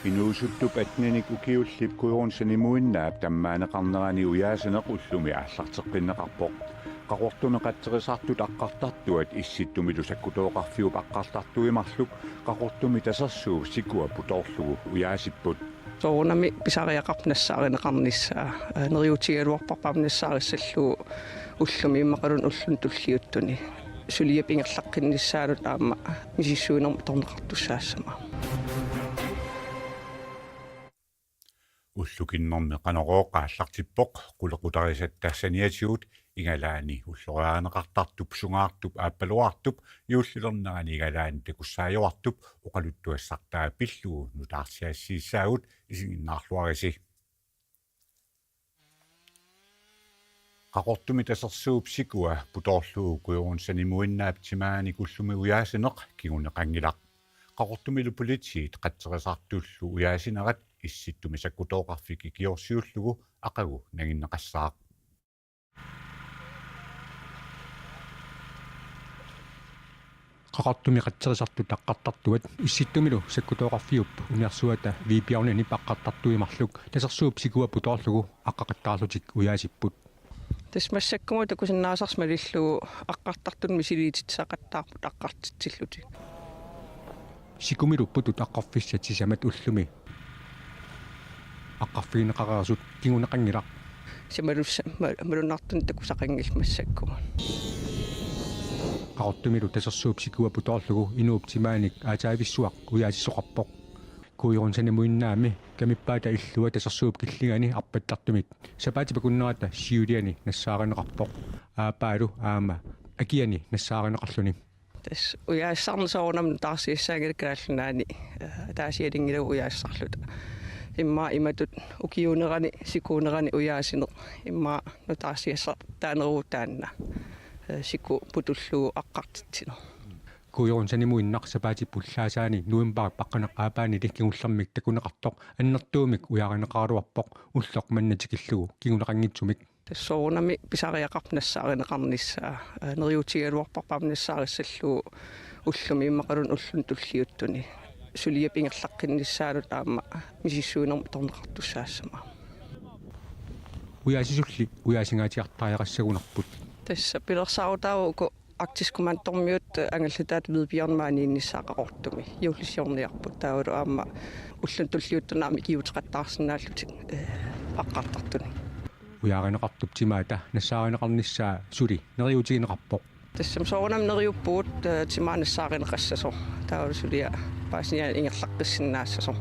Inuusuttup atninik ukiullip kuirunsanimuinnaap tammaaneqarnerani uyaasaneq ullumi аллартеққиннеқарпоқ qaqortumeqatterisartut aqqartartuat issittumilu sakkutooqarfiup aqqartartuimарлук qaqortumi tasarsuup sikua putorlugu uyaasipput soorunami pisariaqarnassaarinеқарнissaa neriutigaluarparparnissaarissalluu ullumi immaqalun ullun tulliuttuni suliap ingerlaqqinnissaanut aamma misissuunerma torneqartussaassama уллукиннэрми qanoroqqaallartippoq qulequtarisattasaniatigut ingalaani ulloriaaneqartartup sungaartup aappalуартуп иуллилернерани игалаани такуссаажуартуп уqaluttuassartaa пиллуу нутаарсиассииссаагут исигиннаарлуариси qaqortumi tasersuup sikua putorluu kuirunsanimuinnaap timaani kullumi uyaasineq kiguneqangilaq qaqortumilu politiit qatterisartullu uyaasinerat исситтуми саккутооқарфики киорсиуллугу ақагу нагиннеқассаақ qaqartumi qatserisartu taqqartartuat issittумилу саккутооқарфиуп униарсуата випиарнани паққартартуимарлук тасерсууп сикуа путорлугу аққақаттаарлутик уяасиппут тасмассаккуму такусиннаасарсмалиллугу аққартартун мисилиититсақаттаарпут аққартитсиллутик сикумилуппутут аққарфиссатсисамат уллуми аққарфигинеқарерсут кигунеқангилақ сималусса малунартун такусақангилмассаккума qaqortumilu tasersuup sikua putorlugu inuuptimaanik aataavissуақ uyaasissoqarpoq kuirunsanimuinnaami kamippaata illua tasersuup killigani arpattartumik sapaatipakunnerata siuliani nassaarinеқарpoq aapaalu aama akiani nassaarinеқарлуни тас уяассарнсоорнам таарсиассаагилкааллунаани таасиалингилу уяассарлута имма иматут укиунерани сикуунерани уяасине имма нутаарсиасса таанеруу сику путуллуу аққартитсино kuirunsanimuinnaq sapaatippullaasаани нуимбаак паққанеқ аапаани ликкигуллэрмик такунеқартоқ аннертуумик уяаринеқаруарпоқ уллоқ маннатикиллугу кигунеқангитсумик тассоорнами писариақарнассааринеқарнissaa нериутигалуарпарпарнissaariссаллуу уллуми иммақалун уллун туллиуттуни сулиап ингерлаққиннissaанут аама мисиссуунерма торнеқартуссаассама уяасисулли уяасингаатиартааяқассагунарпут тасса пилерсаарутаавуку актискумаанторmiut ангаллутаат вилпиарнмаанииннissaақақортуми юуллиссиорниарпут таавалу аама уллун туллиуттунаами киутеқаттаарсинааллутик аққартартуни уяаринеқартуп тимаата нассааринеқарнissaa сули нериутигинеқарпоқ тассам соорнам нериуппуут тимаанассааринеқассасо таавалу сулиа паасниа ингерлаққиссиннаассасо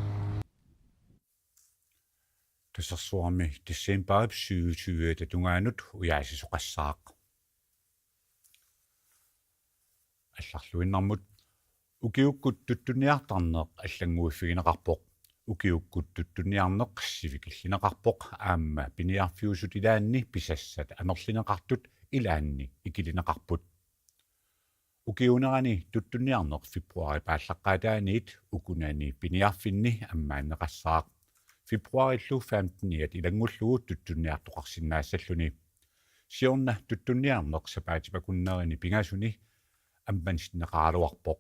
тассерсуарми тассиимпаап 2020 татунгаанут уяасисоқассаақ алларлуиннармут укиуккут туттуниартарнеқ аллангуиффигинеқарпоқ укиуккут туттуниарнеқ сивикиллинеқарпоқ аама пиниарфиусут илаанни писассат амерлинеқартут илаанни икилинеқарпут укиунерани туттуниарнеқ фебруари пааллаққаатааниит укунаани пиниарфинни аммааннеқассаақ фебруариллу 15-иат илангуллугу туттуниартоқарсиннаассаллуни сиорна туттуниарнеқ сапаатипакуннерини пингасуни амманснеқаалуарпоқ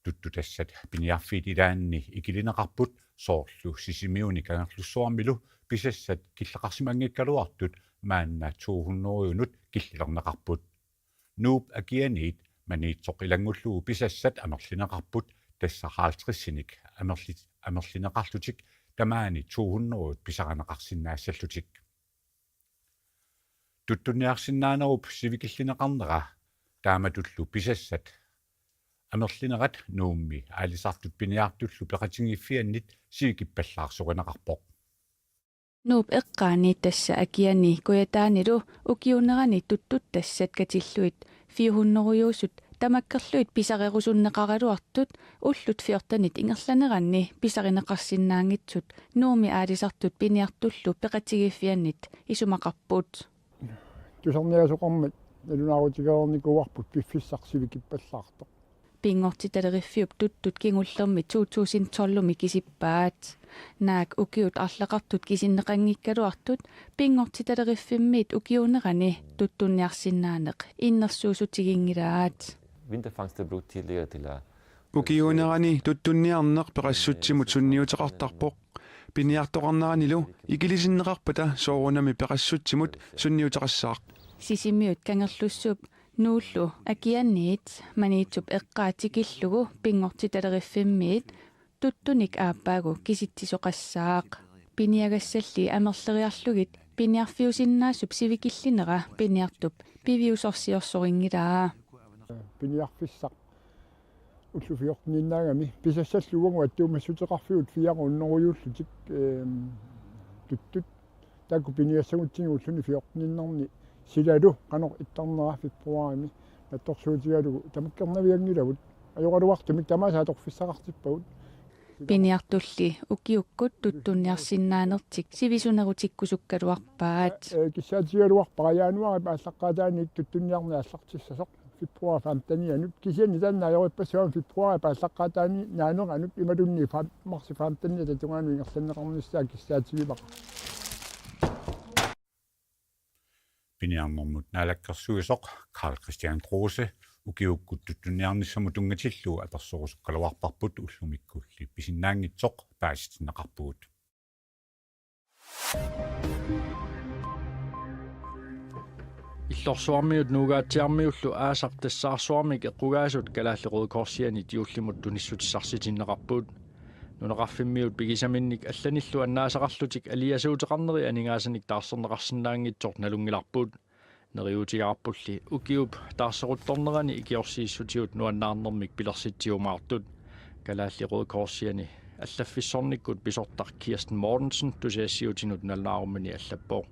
туттутассат пиниарфиит илаанни икилинеқарпут соорлу сисимиуни кангерлуссуармилу писассат киллеқарсимангиккалуартут маанна 200-юнут киллилернеқарпут нууп акианиит маниитсоқ илангуллугу писассат амерлинеқарпут тассахаалтриссиник амерлинеқарлутик тамаани 200-ут писаранеқарсиннаассаллутик туттуниарсиннаанеруп сивикиллинеқарнера тааматуллу писассат амерлинерат нуумми аалисартут пиниартуллу пеқатингиффианнит сивикиппаллаарсоринеқарпоқ нууп эққаани тасса акиани куятаанилу укиунерани туттут тассат катиллуит 400-юусут тамаккерлуит писарерусуннеқаралуартут уллут фиортанит ингерланеранни писаринеқарсиннаангитсут нууми аалисартут пиниартуллу пеқатигиффианнит исумақарпут тусарниасоқармат налунаарутигаорникуарпут пиффиссарсивикиппаллаарто пингортиталериффиуп туттут кингуллерми 2012-ми кисиппаат наак укиут арлеқартут кисиннеқангиккалуартут пингортиталериффиммиит укиунерани туттунниарсиннаанеқ иннерсуусутигингилаат Vinterfangst blev tidligere til Ukiunerani tuttunniarneq peqassutsimut sunniuteqartarpoq piniartoqarnaranilo ikilisinneqarpata soorunami peqassutsimut sunniuteqassaaq Sisimiut kangerlussup nuullu akianniit maniitsup eqqaatikillugu pingortitaleriffimmit tuttunik aappaagu kisittisoqassaaq piniagassalli amerleriarlugit piniarfiusinnaassup sivikillinera piniartup piviusorsiorsoringilaa piniarfissaq уллуфиортниннаагами писассаллугунгу аттуумассутеқарфиут фиақуннерuyullutik туттут таку пиниассагутсигууллуни фиортниннарни силалу канор иттарнера фиппуарами натторсуутигалугу тамаккернавиангилагут ажоқалуартумик тамаасааторфиссақартиппагут piniartulli ukiukkut tuttunniarsinnaanертик сивисунерутиккусуккалуарпаат киссаатигалуарпариаануари пааллаққаатааник туттунниарни аллартиссасоқ фиппуа фамтанианут кисиани таннаажориppассуам фиппуари пааллаққаатаани наанеранут ималунни марси фамтанни татунгаану ингерланнеқарниссаа киссаатигилақ piniarnermut naalakkersuisoq Karl Christian Kruse ukiukkut tuttunniarnissamu tungatilluu apersorusukkaluarparput ullumikkulli pisinnaangitsoq paasitsinneqarpugut Иллорсуармиут нуугаатсиармиуллу аасартассаарсуармик эққугаасут калааллерud корсиани тиуллимут туниссутиссарситиннеқарпут нунеқарфиммиут пигисаминник алланиллу аннаасақарлутик алиасуутеқарнери анигаасаник таарсернеқарсинаангитсор налунгиларпут нериутигаарпулли укиуп таарсерутторнерани икиорсииссутиут нуаннаарнэрмик пилерситсиумаартут калааллерud корсиани аллаффиссорниккут писортар Kirsten Mortensen тусиассиутинут налнааруммани аллаппоо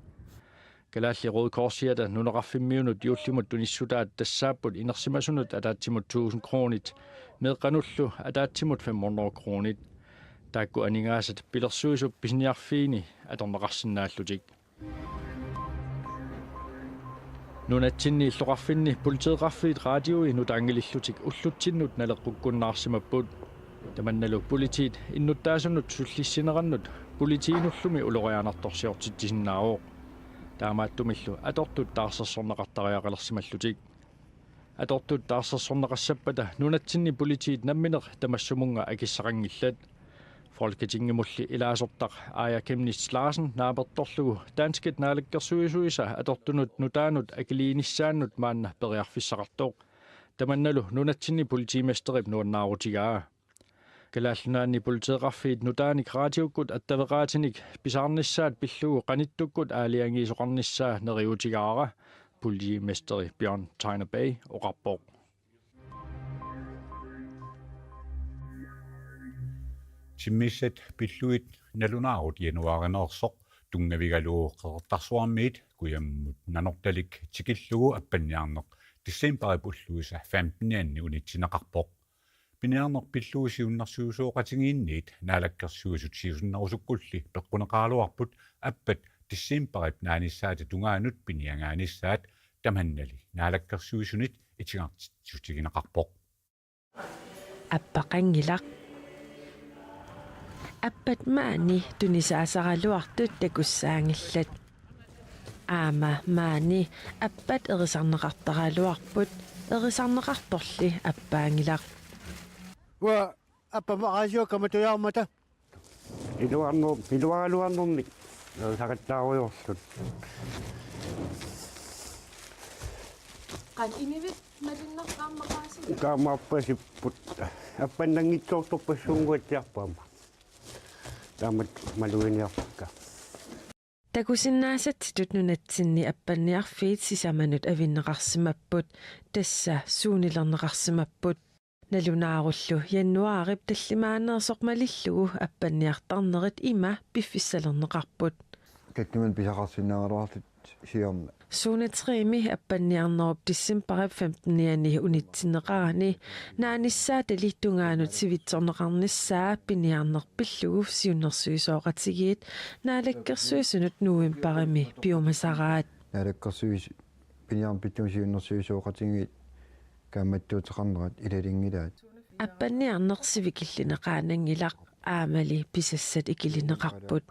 калааллерud корсиата нунеқарфиммиунут юуллимут туниссутаат тассааппут инерсимасунут атаатсимут 1000 кронит меқануллу атаатсимут 500 кронит таакку анигаасат пилерсуисуп писниарфиини аторнеқарсинааллутик нунатсинни иллоқарфинни политеқарфиит радиои нутаангилиллутик уллутсиннут налеққуккуннаарсимаппут таманналу политиит иннуттаасуннут суллиссинераннут политиинуллуми улорианарторсиортитсиннаавоо таамааттумиллу атортут таарсерсорнеқартариақалерсималлутик атортут таарсерсорнеқассаппата нунатсинни политиит намминеқ тамассумунга акиссақангиллат Folketingemulli ilaasортақ Aya Kemnitz Larsen naapertorlugu taanskit naalakkersuisuisa atortunut nutaanut akiliinissaannut maanna periarfissaqartoq tamannalu nunatsinni politimesterip nuannaarutigaa kalaallunaanni politieqarfiit nutaanik raatiukkut attaveqaatinik pisaarnissaat pillugu qanittukkut aaliangiisoqarnissaa neriutigaara politimesteri Bjørn Teiner Bay oqarpoq Simmisset pilluit nalunaarut januarinersoq tungavigaluuqertarsuarmiit kuyammut nanortalik tikillugu appanniarneq dissemberip ulluisa 15-anni unitsineqarpoq piniarneq pilluusiunnersuusuoqatigiinniit naalakkersuusut siusunnerusukkulli peqquneqaaluarput appat dissemberip naanissaati tungaanut piniangaanissaat tamhannali naalakkersuusunit itigartitsutigineqarpoq appaqangilaq аппат маани тунисаасаралуартут такуссаангилlat аама маани аппат эрисарнеқартаралуарпут эрисарнеқарторли аппаангилақ уа аппамараасио каматуяармата илуаалуарнэрмик сакаттааруйорлут qan inivit малиннеққааммақааси kaammaapпасиппут аппаннангитсоорторпассуунгуатсиарпаама таамат малуиниарпакка такусиннаасатситут нунатсинни аппанниарфиит сисаманут авиннеқарсимаппут тасса суунилернеқарсимаппут налунааруллу яннуаарип таллимаанерсоқмалиллугу аппанниартарнерит има пиффиссалернеқарпут каттиман писақарсинааруартит сиорна суунатриими аппанниарнеруп диссембарип 15-ани унитсинеқарани нааниссаа талиттунгаанут сивитсорнеқарниссаа пиниарнерпиллугу сиуннерсуисооқатигиит наалаккерсуисунут нуимпарими пиумасараат наалаккерсуис пиниарн питтумсиуннерсуисооқатигиит кааматтуутеқарнерат илалингилаат аппанниарнерсивикиллинеқаанангилақ аамали писассат икилинеқарпут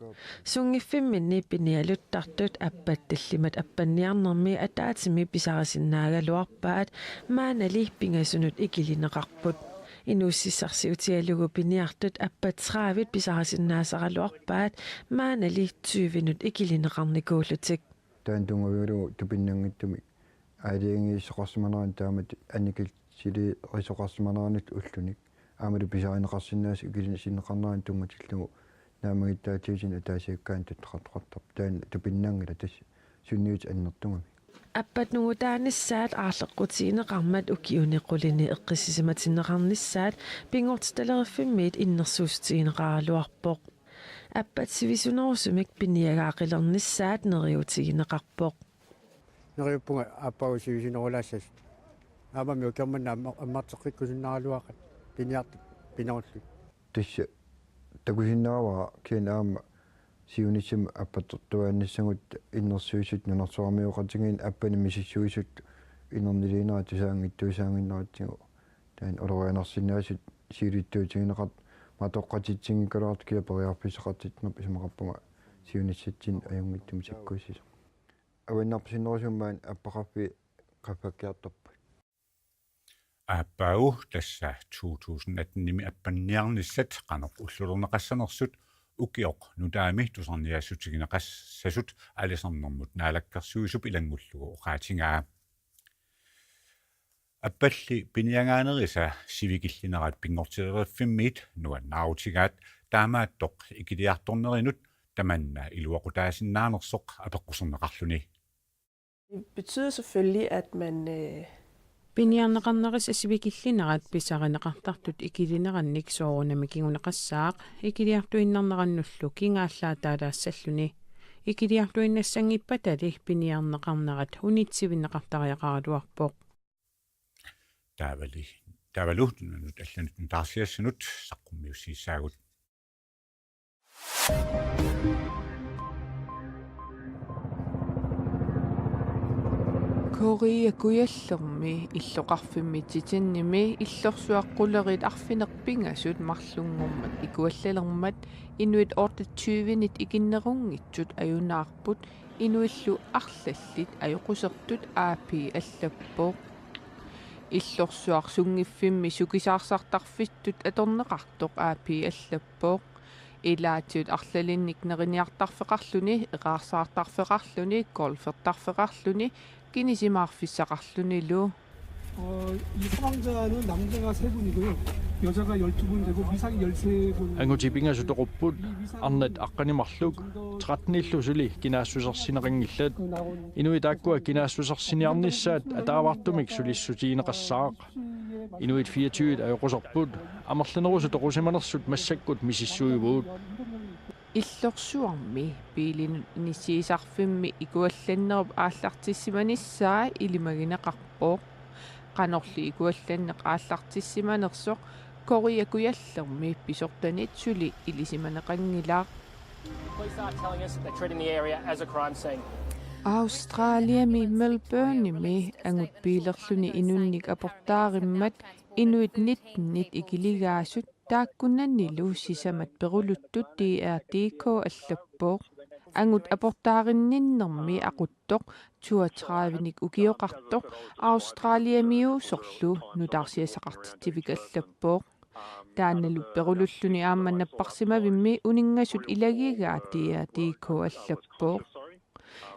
сунгиффимминни пиниалуттартут аппатталлимат аппанниарнерми атаатими писарасиннаагалуарпаат маанали пингасунут икилинеқарпут Inussissarsiutialugu piniartut appatraavit pisarasinnaasaraluarpaat maanali 20 minut ikilineqarnikuullutik. Taan tungaviulu tupinnangittumi aaliangiissoqarsimanaraan taamat annikilsili risoqarsimanaraanut ullunik aamalu pisarineqarsinnaas ikilisinneqarnaraan tungatillugu naamagittaatiusin ataasiakkaan tattaqartoqartarp taan tupinnangila tass sunniut annertungami аппатнугутааниссаат аарлеққутиинеқармат укиунеқулини эққиссисиматиннеқарниссаат пингортсталериффиммиит иннерсуустиинеқаралуарпоқ аппатсивисунерусумик пиниагаақилерниссаат нериутигинеқарпоқ нериуппунга аппаусивисинерулаассас аамами укерманна аммартеққиккусиннаралуақат пиниарт пинеруллу тасса такусиннаава кианаама сиунисим аппаттортуааннассагут иннерсуисут нунарсуармиоқатингин аппани мисиссуисут иннернилиинера тусаангиттуисаангиннаратсигу таан олорианерсиннаасут сиулиттуутигинеқарт матоққатитсигикалаарт киапериарписеқартитнерп исмақарпунга сиуниссатсин аюнгиттуми саккуиссис аваннарписиннерусуммаан аппақарпи қаффаккиарторпут аппау тасса 2018 аппанниарниссат қанеқ уллулернеқассанерсут укиоқ нутаами тусарниассутигинеқассасут алисарнэрмут наалаккарсуисуп илангуллугу оқаатингаа аппалли пиниангаанериса сивикиллинерат пингортилериффиммиит нуаннаарутигаат таамааттоқ икилиарторнеринут таманна илуақутаасиннаанерсоқ апеққусернеқарлуни. Det betyder selvfølgelig, at man Piniarneqarneris asivikillinerat pisarineqartartut ikilinerannik soorunami kinguneqassaaq ikiliartuinnernerannullu kingaallaataalassalluni ikiliartuinnassangippatali piniarneqarnerat unitsivinneqartariaqaraluarpoq taavalu nut allanut taarsiassunut saqqummiussiissaagut Korea kuyallermi illoqarfimmi titinnimi illorsuaqqullerit arfinerpingasut marlungormat ikuallallermat inuit 28-nit ikinnerungitsut ajunaarput inuillu arlallit ajoqusertut aapi allappoq illorsuarsungiffimmi sukisaarsartarfittut atorneqartoq aapi allappoq ilaatiut arlalinnik neriniartarfeqarluni eqaarsaartarfeqarluni golfertarfeqarluni kinisimaarfissaqarlunilu 이 사망자는 남자가 3분이고요. 여자가 12분 되고 미상이 13분. ангутипингасутоқуппут арнат аққанимарлук 13иллусули кинаассусерсинеқингиллат инуитааккуа кинаассусерсиниарниссаат атаавартумик сулиссутиинеқассаақ инуит 24 аёқусерпут амерланерусу тоқусиманерсут массаккут мисиссуивуут иллорсуарми пиилин иниссиисарфимми икуалланнеруп ааллартиссиманиссаа илимагинеқарпоқ qanorli ikuallanneq aallartissimanersoq koriakuyallermi pisortanit suli ilisimaneqangilaaq Australiami Melbourneimi angut piilerluni inunnik aportaarimmat inuit 19 ikiligaasut taakkunnannilu sisamat peruluttut DRDK allappoq angut aportaarinninnermi aquttoq 32-nik ukioqartoq Australiamiusorlu nutarsiasaqartittivik allappoq taannalu perululluni aammannapparsimavimmi uningasut ilagigaa DRDK allappoq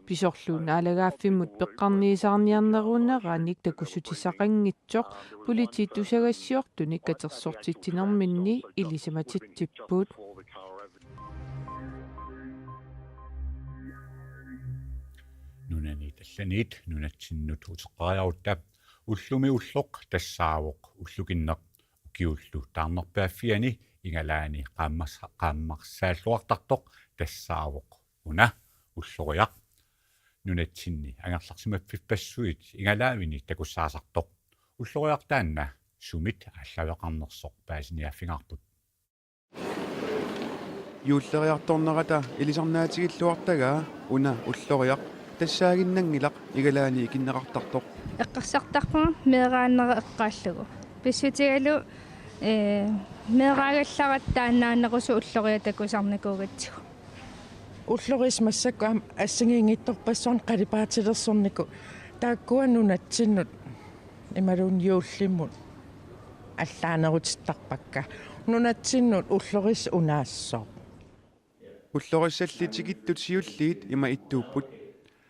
pisorlu naalagaafimmut peqqarniisaarniarneruneranik takussutisaqanngitsoq polititusagassiortunik katersortittinerminni ilisimatittippuut nunani tallanit nunatsinnu tuuteqqariaruttaap ullumi ulloq tassaavuq ullukinneq ukiullu taarnerpaaffiani ingalaani qaammarsaalluartartoq tassaavuq una ulloriaq nunatsinni angerlarsimappippassuit ingalaavini takussaasartoq ulloriartaanna sumit ааllaveqarnersoq paasiniaffingarput юуллериарторнерата илисарнаатигиллуартагаа уна уллориақ тассаагиннангилақ игалаани икиннеқартартоқ эққарсартарпума меерааннера эққааллагу писсутигалу меераагалларат тааннааннерусу уллориатакусарникуугатсигу уллорис массакку ассагиингитторпассуарн қалипаатилерсорнику тааккуаннунатсиннут ималуун юуллиммут аллаанерутиттарпакка нунатсиннут уллорис унаассоо уллорissallitigittut siulliit ima ittuupput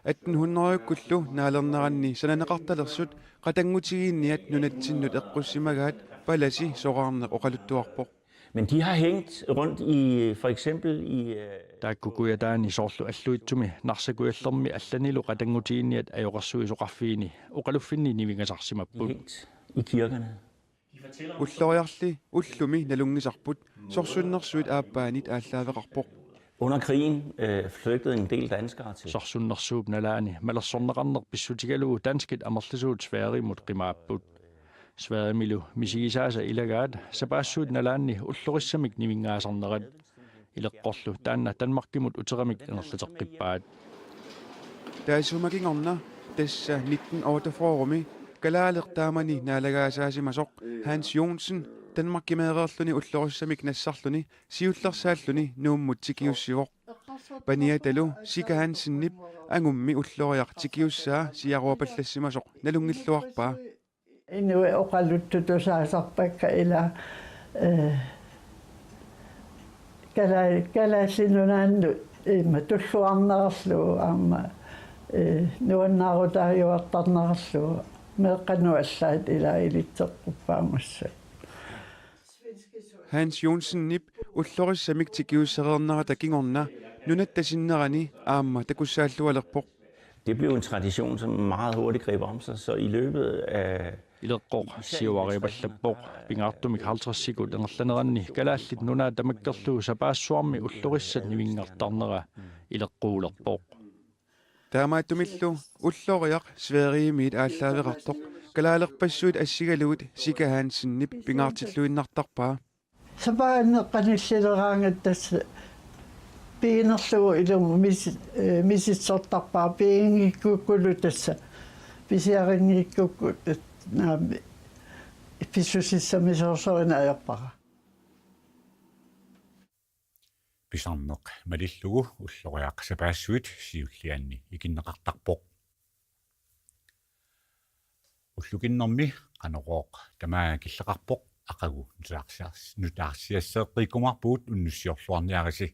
1800-ykkullu naalerneranni sananеqartalersut qatangutigiinniat nunatsinнут eqqussimaгаат palasi soqaarneq oqaluttuarpoq. Men de har hængt rundt i for eksempel i taakkukuyaataani soorlu alluitsumi narsakuallermi allanilu qatangutiinniat ajoqarsuisuqarfiini oqaluffinni nivingasarsimapput i kirkerne. Ulloriarli ullumi nalungisarput sorsunnersuit aappaanit aallaavеqarpoq. Under krigen flygtede en del danskere til. Sorsunnersuup nalaani malersorneqarner pissutigalu danskit amerlisuut Sverige mut qimaaput. Sverige milu misigisaasa ilagaat sapaassuut nalaanni ullorисsamik nivingaasarnerat ileqqorlu taanna Danmarkimut uteramik enerlateqqippaat. Taasumagingorna tassa 1948 kalaalertaamani naalagaasaasimasoq Hans Jonsen Danmarkimeererluni ullorисsamik nassarluni siullersaalluni nuummut tikiussivoq paniatalu Sika Hansinnip angummi ulloriaq tikiussaa siaruapallassimasoq nalungilluarpaa Inue oqaluttutusaasarpakka ila kalaasinunaannu imma tulluarnererlu aama nuannaarutarjuartarnererlu meeqqanuallaat ila ilitseqquppaamussa Hans Jonsen nip ullorисsamik tikiussereernarata kingorna nunattasinnerani aama takussaallualerpoq. Det blev en tradition, som meget hurtigt greb om sig, så i løbet af ileqqor siuariipallappoq pingaartumik 50 sikut engerlaneranni kalaallit nunaa tamakkerlu sapaassuarmi ullorissat nivingartarnera ileqquulerpoq. Taamaattumillu ulloriaq Sverigemiit aallaavеqartoq kalaalerpassuit assigaluut Sika Hansinnip pingaartilluinnartarpaa. Sapaanneqqanillileraangat tassa piinerlugu ilum misitsortarpaa piingikkukkulu tassa pisiaringiikkukku naami pissusissamisoorsorina ajarpara pisarneq malillugu ulloriaq sapaassuit siullianni ikinneqartarpoq ullukinnermi qaneqooq tamaa killeqarpoq aqagu nutaarsiasseeqqiikumarpuut unnussiorluarniarisi